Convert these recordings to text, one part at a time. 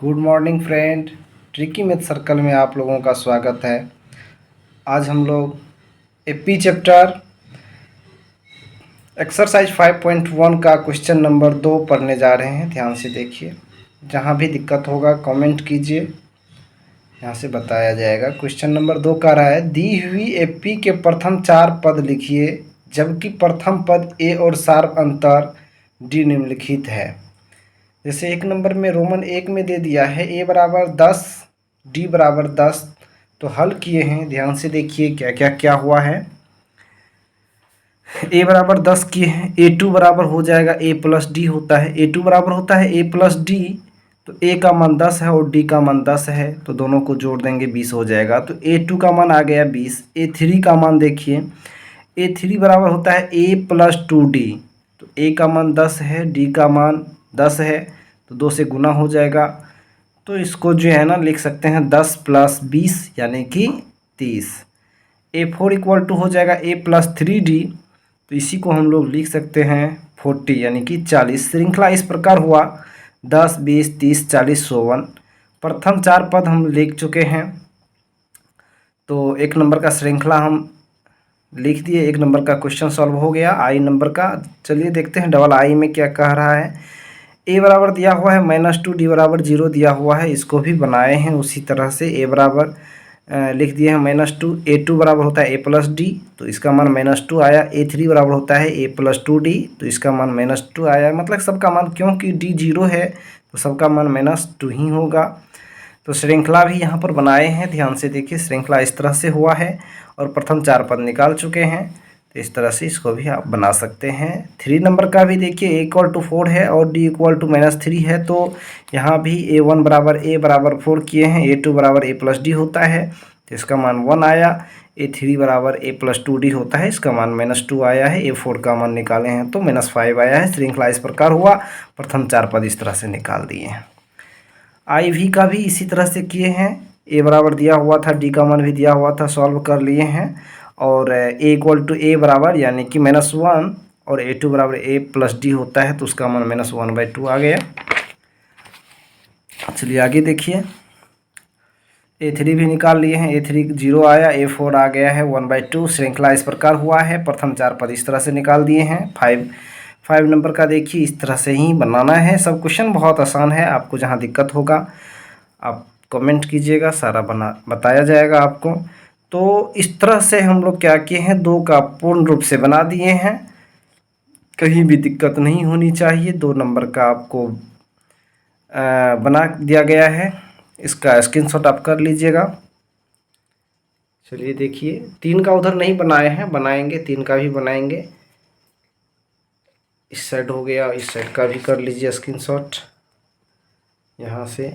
Good morning friend. Tricky math circle में आप लोगों का स्वागत है। आज हम लोग एपी चैप्टर एक्सरसाइज 5.1 का क्वेश्चन नंबर 2 पढ़ने जा रहे हैं। ध्यान से देखिए, जहाँ भी दिक्कत होगा कमेंट कीजिए, यहाँ से बताया जाएगा। क्वेश्चन नंबर 2 कह रहा है, दी हुई एपी के प्रथम 4 पद लिखिए जबकि प्रथम पद ए और शार्प अंतर डी निम्नलिखित है। जैसे एक नंबर में रोमन 1 में दे दिया है ए बराबर 10 डी बराबर 10, तो हल किए हैं। ध्यान से देखिए क्या क्या क्या हुआ है। ए बराबर 10 किए हैं, ए टू बराबर हो जाएगा ए प्लस डी होता है, ए टू बराबर होता है ए प्लस डी, तो ए का मान 10 है और डी का मान 10 है, तो दोनों को जोड़ देंगे 20 हो जाएगा। तो ए टू का मान आ गया 20। ए थ्री का मान देखिए, ए थ्री बराबर होता है ए प्लस 2d, तो ए का मान 10 है, डी का मान 10 है, तो 2 से गुना हो जाएगा। तो इसको जो है ना लिख सकते हैं 10 प्लस 20 यानी कि 30। ए फोर इक्वल टू हो जाएगा ए प्लस 3d, तो इसी को हम लोग लिख सकते हैं 40 यानी कि 40। श्रृंखला इस प्रकार हुआ 10 20 30 40 51। प्रथम 4 पद हम लिख चुके हैं, तो एक नंबर का श्रृंखला हम लिख दिए। एक नंबर का क्वेश्चन सॉल्व हो गया। आई नंबर का चलिए देखते हैं डबल आई में क्या कह रहा है। ए बराबर दिया हुआ है -2, डी बराबर 0 दिया हुआ है, इसको भी बनाए हैं उसी तरह से। ए बराबर लिख दिए हैं -2, ए टू बराबर होता है ए प्लस डी, तो इसका मान -2 आया। ए थ्री बराबर होता है ए प्लस 2d, तो इसका मान -2 आया। मतलब सबका मान, क्योंकि डी 0 है तो सबका मान -2 ही होगा। तो श्रृंखला भी यहाँ पर बनाए हैं। ध्यान से देखिए, श्रृंखला इस तरह से हुआ है और प्रथम 4 पद निकाल चुके हैं, तो इस तरह से इसको भी आप बना सकते हैं। 3 नंबर का भी देखिए, ए इक्वल टू 4 है और डी इक्वल टू -3 है, तो यहाँ भी ए1 बराबर ए बराबर 4 किए हैं। ए2 बराबर ए प्लस डी होता है, तो इसका मान 1 आया। ए3 बराबर ए प्लस 2d होता है, इसका मान -2 आया है। ए4 का मान निकाले हैं तो -5 आया है। श्रृंखला इस प्रकार हुआ, प्रथम 4 पद इस तरह से निकाल दिए हैं। आई भी का भी इसी तरह से किए हैं। ए बराबर दिया हुआ था, डी का मान भी दिया हुआ था, सॉल्व कर लिए हैं। और ए इक्वल टू ए बराबर यानी कि -1 और ए टू बराबर ए प्लस डी होता है, तो उसका मान -1/2 आ गया। चलिए आगे देखिए, ए3 भी निकाल लिए हैं। ए3 0 आया, ए4 आ गया है 1/2। श्रृंखला इस प्रकार हुआ है, प्रथम 4 पद इस तरह से निकाल दिए हैं। 5 नंबर का देखिए, इस तरह से ही बनाना है। सब क्वेश्चन बहुत आसान है, आपको जहाँ दिक्कत होगा आप कमेंट कीजिएगा, सारा बताया जाएगा आपको। तो इस तरह से हम लोग क्या किए हैं, 2 का पूर्ण रूप से बना दिए हैं, कहीं भी दिक्कत नहीं होनी चाहिए। 2 नंबर का आपको बना दिया गया है, इसका स्क्रीनशॉट आप कर लीजिएगा। चलिए देखिए, 3 का उधर नहीं बनाए हैं, बनाएंगे, 3 का भी बनाएंगे। इस साइड हो गया, इस साइड का भी कर लीजिए स्क्रीनशॉट। यहाँ से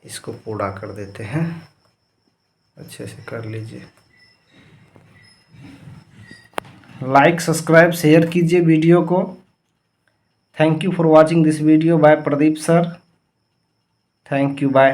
इसको पूरा कर देते हैं, अच्छे से कर लीजिए। लाइक सब्सक्राइब शेयर कीजिए वीडियो को। Thank you for watching this video by Pradeep sir. Thank you, bye.